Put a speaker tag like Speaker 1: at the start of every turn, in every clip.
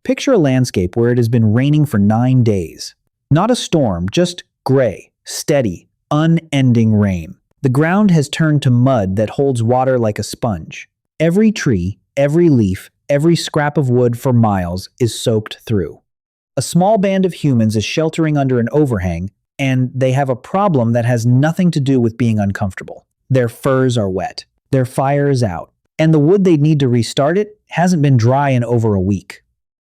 Speaker 1: Picture a landscape where it has been raining for 9 days. Not a storm, just gray, steady, unending rain. The ground has turned to mud that holds water like a sponge. Every tree, every leaf, every scrap of wood for miles is soaked through. A small band of humans is sheltering under an overhang, and they have a problem that has nothing to do with being uncomfortable. Their furs are wet, their fire is out, and the wood they'd need to restart it hasn't been dry in over a week.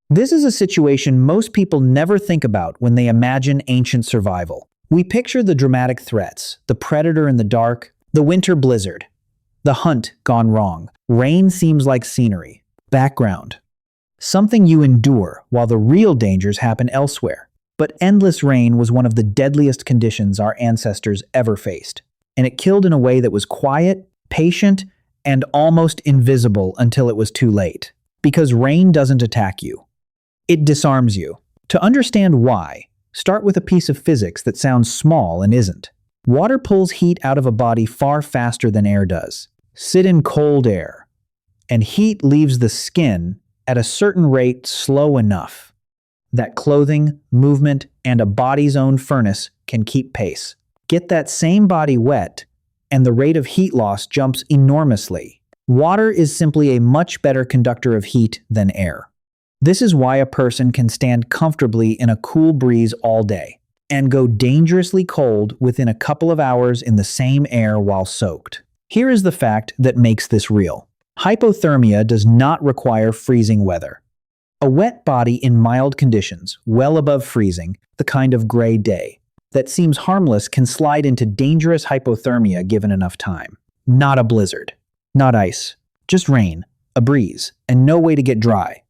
Speaker 1: This is a situation most people never think about when they imagine ancient survival. We picture the dramatic threats, the predator in the dark, the winter blizzard, the hunt gone wrong. Rain seems like scenery, background, something you endure while the real dangers happen elsewhere. But endless rain was one of the deadliest conditions our ancestors ever faced, and it killed in a way that was quiet, patient, and almost invisible until it was too late. Because rain doesn't attack you. It disarms you. To understand why, start with a piece of physics that sounds small and isn't. Water pulls heat out of a body far faster than air does. Sit in cold air, and heat leaves the skin at a certain rate slow enough that clothing, movement, and a body's own furnace can keep pace. Get that same body wet, and the rate of heat loss jumps enormously. Water is simply a much better conductor of heat than air. This is why a person can stand comfortably in a cool breeze all day and go dangerously cold within a couple of hours in the same air while soaked. Here is the fact that makes this real. Hypothermia does not require freezing weather. A wet body in mild conditions, well above freezing, the kind of gray day, that seems harmless can slide into dangerous hypothermia given enough time. Not a blizzard. Not ice. Just rain, a breeze, and no way to get dry.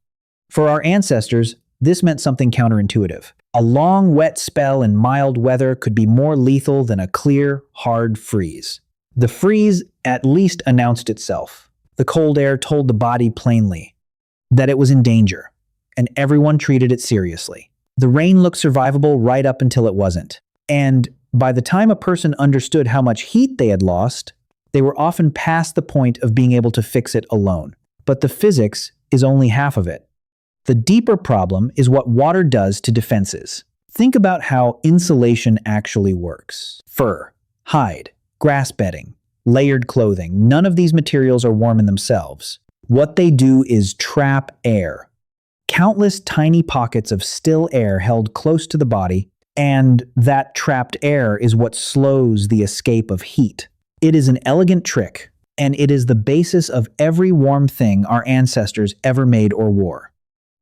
Speaker 1: For our ancestors, this meant something counterintuitive. A long, wet spell in mild weather could be more lethal than a clear, hard freeze. The freeze at least announced itself. The cold air told the body plainly that it was in danger, and everyone treated it seriously. The rain looked survivable right up until it wasn't. And by the time a person understood how much heat they had lost, they were often past the point of being able to fix it alone. But the physics is only half of it. The deeper problem is what water does to defenses. Think about how insulation actually works. Fur, hide, grass bedding, layered clothing. None of these materials are warm in themselves. What they do is trap air. Countless tiny pockets of still air held close to the body, and that trapped air is what slows the escape of heat. It is an elegant trick, and it is the basis of every warm thing our ancestors ever made or wore.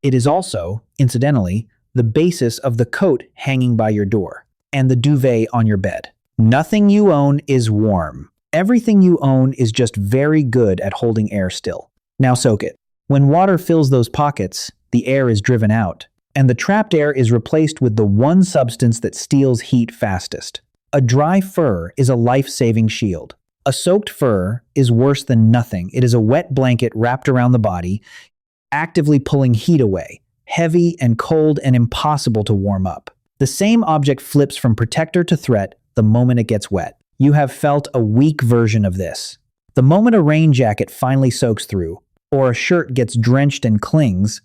Speaker 1: It is also, incidentally, the basis of the coat hanging by your door and the duvet on your bed. Nothing you own is warm. Everything you own is just very good at holding air still. Now soak it. When water fills those pockets, the air is driven out, and the trapped air is replaced with the one substance that steals heat fastest. A dry fur is a life-saving shield. A soaked fur is worse than nothing. It is a wet blanket wrapped around the body, actively pulling heat away, heavy and cold and impossible to warm up. The same object flips from protector to threat the moment it gets wet. You have felt a weak version of this. The moment a rain jacket finally soaks through, or a shirt gets drenched and clings,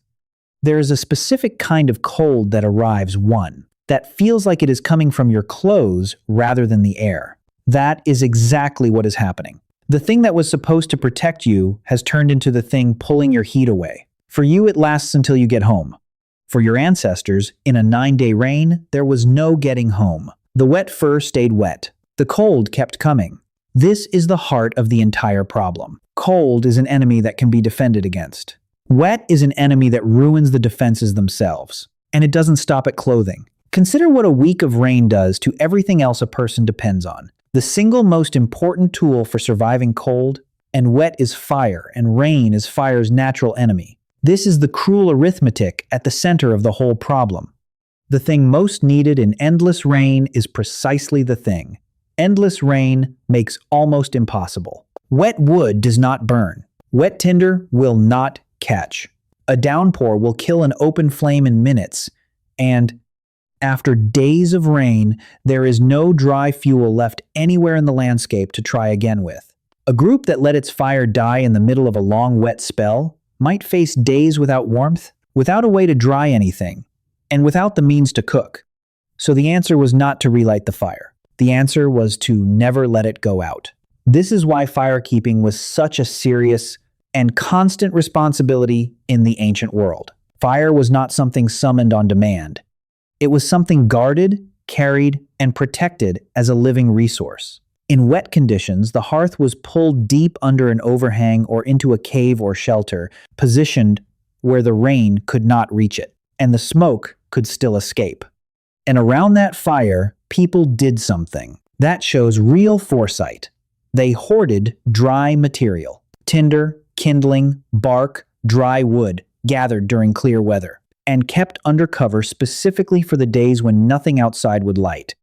Speaker 1: there is a specific kind of cold that arrives, one that feels like it is coming from your clothes rather than the air. That is exactly what is happening. The thing that was supposed to protect you has turned into the thing pulling your heat away. For you, it lasts until you get home. For your ancestors, in a 9-day rain, there was no getting home. The wet fur stayed wet. The cold kept coming. This is the heart of the entire problem. Cold is an enemy that can be defended against. Wet is an enemy that ruins the defenses themselves. And it doesn't stop at clothing. Consider what a week of rain does to everything else a person depends on. The single most important tool for surviving cold and wet is fire, and rain is fire's natural enemy. This is the cruel arithmetic at the center of the whole problem. The thing most needed in endless rain is precisely the thing. Endless rain makes almost impossible. Wet wood does not burn. Wet tinder will not catch. A downpour will kill an open flame in minutes, and after days of rain, there is no dry fuel left anywhere in the landscape to try again with. A group that let its fire die in the middle of a long wet spell might face days without warmth, without a way to dry anything, and without the means to cook. So the answer was not to relight the fire. The answer was to never let it go out. This is why firekeeping was such a serious and constant responsibility in the ancient world. Fire was not something summoned on demand. It was something guarded, carried, and protected as a living resource. In wet conditions, the hearth was pulled deep under an overhang or into a cave or shelter, positioned where the rain could not reach it, and the smoke could still escape. And around that fire, people did something. That shows real foresight. They hoarded dry material, tinder, kindling, bark, dry wood, gathered during clear weather, and kept under cover specifically for the days when nothing outside would light.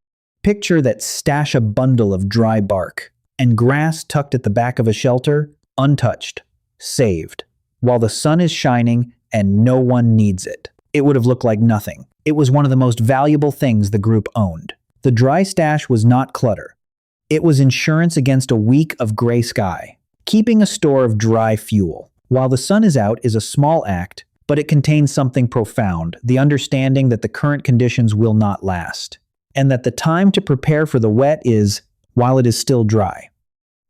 Speaker 1: Picture that: stash a bundle of dry bark and grass tucked at the back of a shelter, untouched, saved, while the sun is shining and no one needs it. It would have looked like nothing. It was one of the most valuable things the group owned. The dry stash was not clutter. It was insurance against a week of gray sky. Keeping a store of dry fuel while the sun is out is a small act, but it contains something profound: the understanding that the current conditions will not last, and that the time to prepare for the wet is while it is still dry.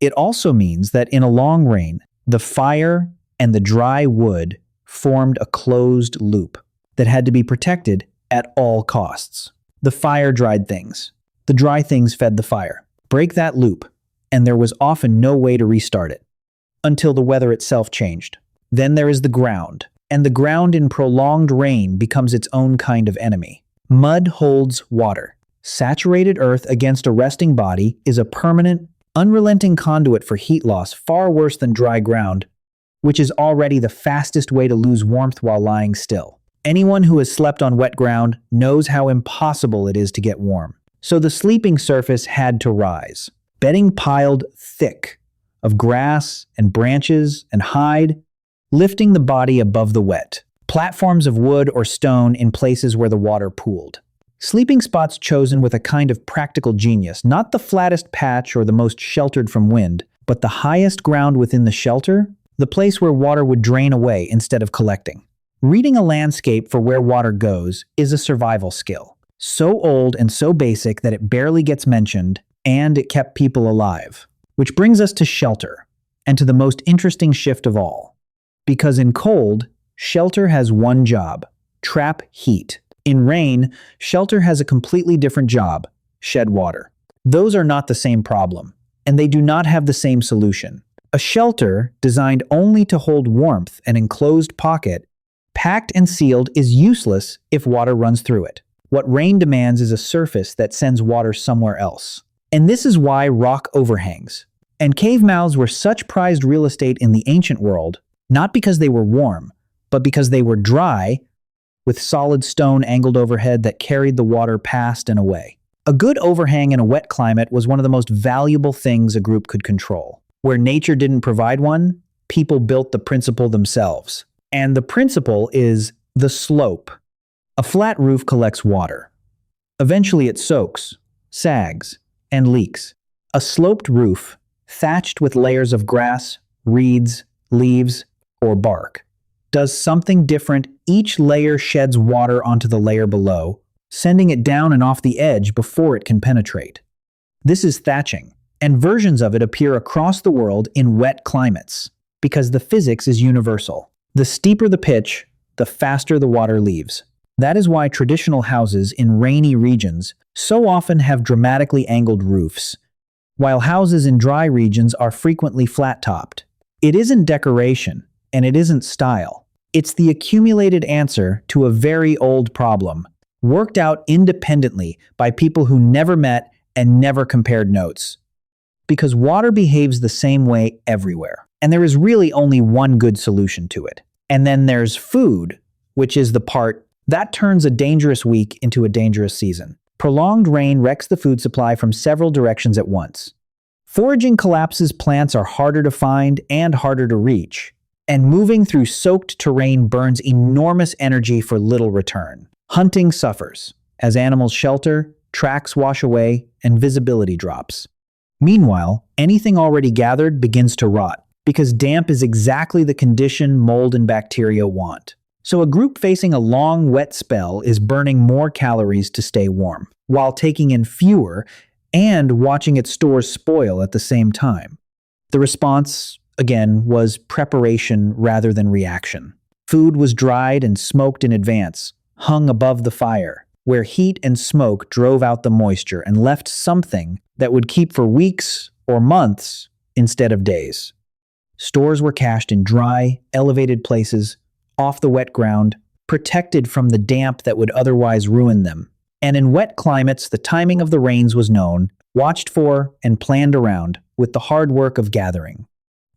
Speaker 1: It also means that in a long rain, the fire and the dry wood formed a closed loop that had to be protected at all costs. The fire dried things. The dry things fed the fire. Break that loop, and there was often no way to restart it, until the weather itself changed. Then there is the ground, and the ground in prolonged rain becomes its own kind of enemy. Mud holds water. Saturated earth against a resting body is a permanent, unrelenting conduit for heat loss, far worse than dry ground, which is already the fastest way to lose warmth while lying still. Anyone who has slept on wet ground knows how impossible it is to get warm. So the sleeping surface had to rise. Bedding piled thick of grass and branches and hide, lifting the body above the wet. Platforms of wood or stone in places where the water pooled. Sleeping spots chosen with a kind of practical genius, not the flattest patch or the most sheltered from wind, but the highest ground within the shelter, the place where water would drain away instead of collecting. Reading a landscape for where water goes is a survival skill. So old and so basic that it barely gets mentioned, and it kept people alive. Which brings us to shelter, and to the most interesting shift of all. Because in cold, shelter has one job: trap heat. In rain, shelter has a completely different job: shed water. Those are not the same problem, and they do not have the same solution. A shelter designed only to hold warmth, an enclosed pocket, packed and sealed, is useless if water runs through it. What rain demands is a surface that sends water somewhere else. And this is why rock overhangs and cave mouths were such prized real estate in the ancient world, not because they were warm, but because they were dry, with solid stone angled overhead that carried the water past and away. A good overhang in a wet climate was one of the most valuable things a group could control. Where nature didn't provide one, people built the principle themselves. And the principle is the slope. A flat roof collects water. Eventually it soaks, sags, and leaks. A sloped roof, thatched with layers of grass, reeds, leaves, or bark, does something different. Each layer sheds water onto the layer below, sending it down and off the edge before it can penetrate. This is thatching, and versions of it appear across the world in wet climates, because the physics is universal. The steeper the pitch, the faster the water leaves. That is why traditional houses in rainy regions so often have dramatically angled roofs, while houses in dry regions are frequently flat-topped. It isn't decoration, and it isn't style. It's the accumulated answer to a very old problem, worked out independently by people who never met and never compared notes. Because water behaves the same way everywhere, and there is really only one good solution to it. And then there's food, which is the part that turns a dangerous week into a dangerous season. Prolonged rain wrecks the food supply from several directions at once. Foraging collapses, plants are harder to find and harder to reach, and moving through soaked terrain burns enormous energy for little return. Hunting suffers, as animals shelter, tracks wash away, and visibility drops. Meanwhile, anything already gathered begins to rot, because damp is exactly the condition mold and bacteria want. So a group facing a long, wet spell is burning more calories to stay warm, while taking in fewer and watching its stores spoil at the same time. The response, again, was preparation rather than reaction. Food was dried and smoked in advance, hung above the fire, where heat and smoke drove out the moisture and left something that would keep for weeks or months instead of days. Stores were cached in dry, elevated places, off the wet ground, protected from the damp that would otherwise ruin them. And in wet climates, the timing of the rains was known, watched for, and planned around, with the hard work of gathering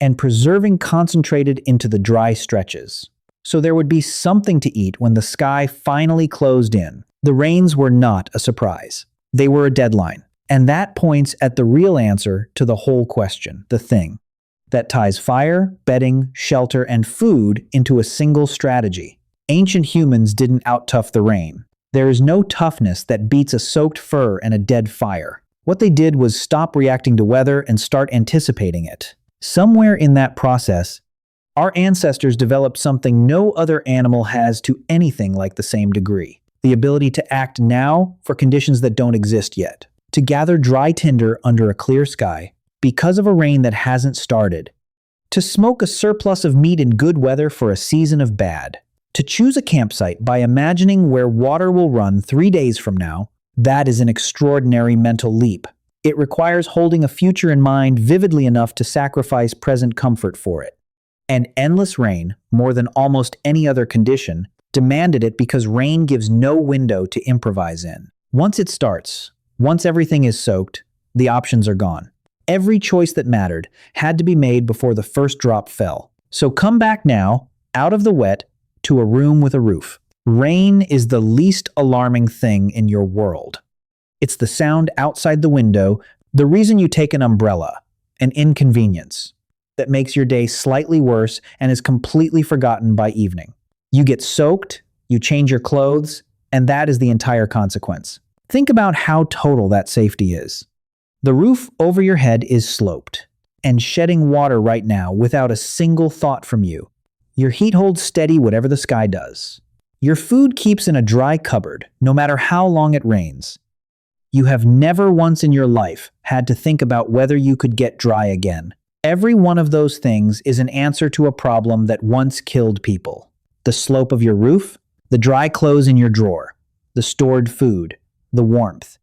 Speaker 1: and preserving concentrated into the dry stretches. So there would be something to eat when the sky finally closed in. The rains were not a surprise. They were a deadline. And that points at the real answer to the whole question, the thing that ties fire, bedding, shelter, and food into a single strategy. Ancient humans didn't out-tough the rain. There is no toughness that beats a soaked fur and a dead fire. What they did was stop reacting to weather and start anticipating it. Somewhere in that process, our ancestors developed something no other animal has to anything like the same degree. The ability to act now for conditions that don't exist yet. To gather dry tinder under a clear sky, because of a rain that hasn't started. To smoke a surplus of meat in good weather for a season of bad. To choose a campsite by imagining where water will run 3 days from now, that is an extraordinary mental leap. It requires holding a future in mind vividly enough to sacrifice present comfort for it. And endless rain, more than almost any other condition, demanded it because rain gives no window to improvise in. Once it starts, once everything is soaked, the options are gone. Every choice that mattered had to be made before the first drop fell. So come back now, out of the wet, to a room with a roof. Rain is the least alarming thing in your world. It's the sound outside the window, the reason you take an umbrella, an inconvenience that makes your day slightly worse and is completely forgotten by evening. You get soaked, you change your clothes, and that is the entire consequence. Think about how total that safety is. The roof over your head is sloped and shedding water right now without a single thought from you. Your heat holds steady whatever the sky does. Your food keeps in a dry cupboard, no matter how long it rains. You have never once in your life had to think about whether you could get dry again. Every one of those things is an answer to a problem that once killed people. The slope of your roof, the dry clothes in your drawer, the stored food, the warmth.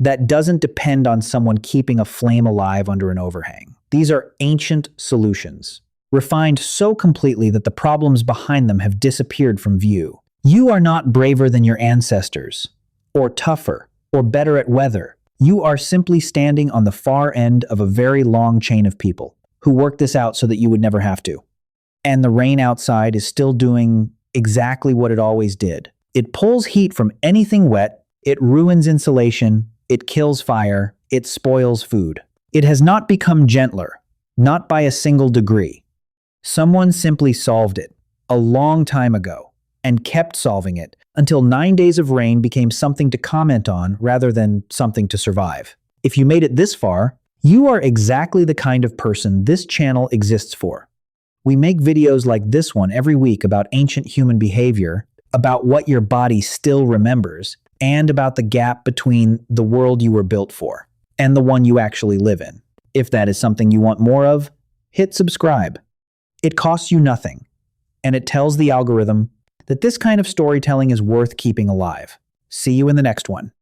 Speaker 1: That doesn't depend on someone keeping a flame alive under an overhang. These are ancient solutions, refined so completely that the problems behind them have disappeared from view. You are not braver than your ancestors, or tougher, or better at weather. You are simply standing on the far end of a very long chain of people who worked this out so that you would never have to. And the rain outside is still doing exactly what it always did. It pulls heat from anything wet, it ruins insulation, it kills fire, it spoils food. It has not become gentler, not by a single degree. Someone simply solved it a long time ago and kept solving it until 9 days of rain became something to comment on rather than something to survive. If you made it this far, you are exactly the kind of person this channel exists for. We make videos like this one every week about ancient human behavior, about what your body still remembers, and about the gap between the world you were built for and the one you actually live in. If that is something you want more of, hit subscribe. It costs you nothing, and it tells the algorithm that this kind of storytelling is worth keeping alive. See you in the next one.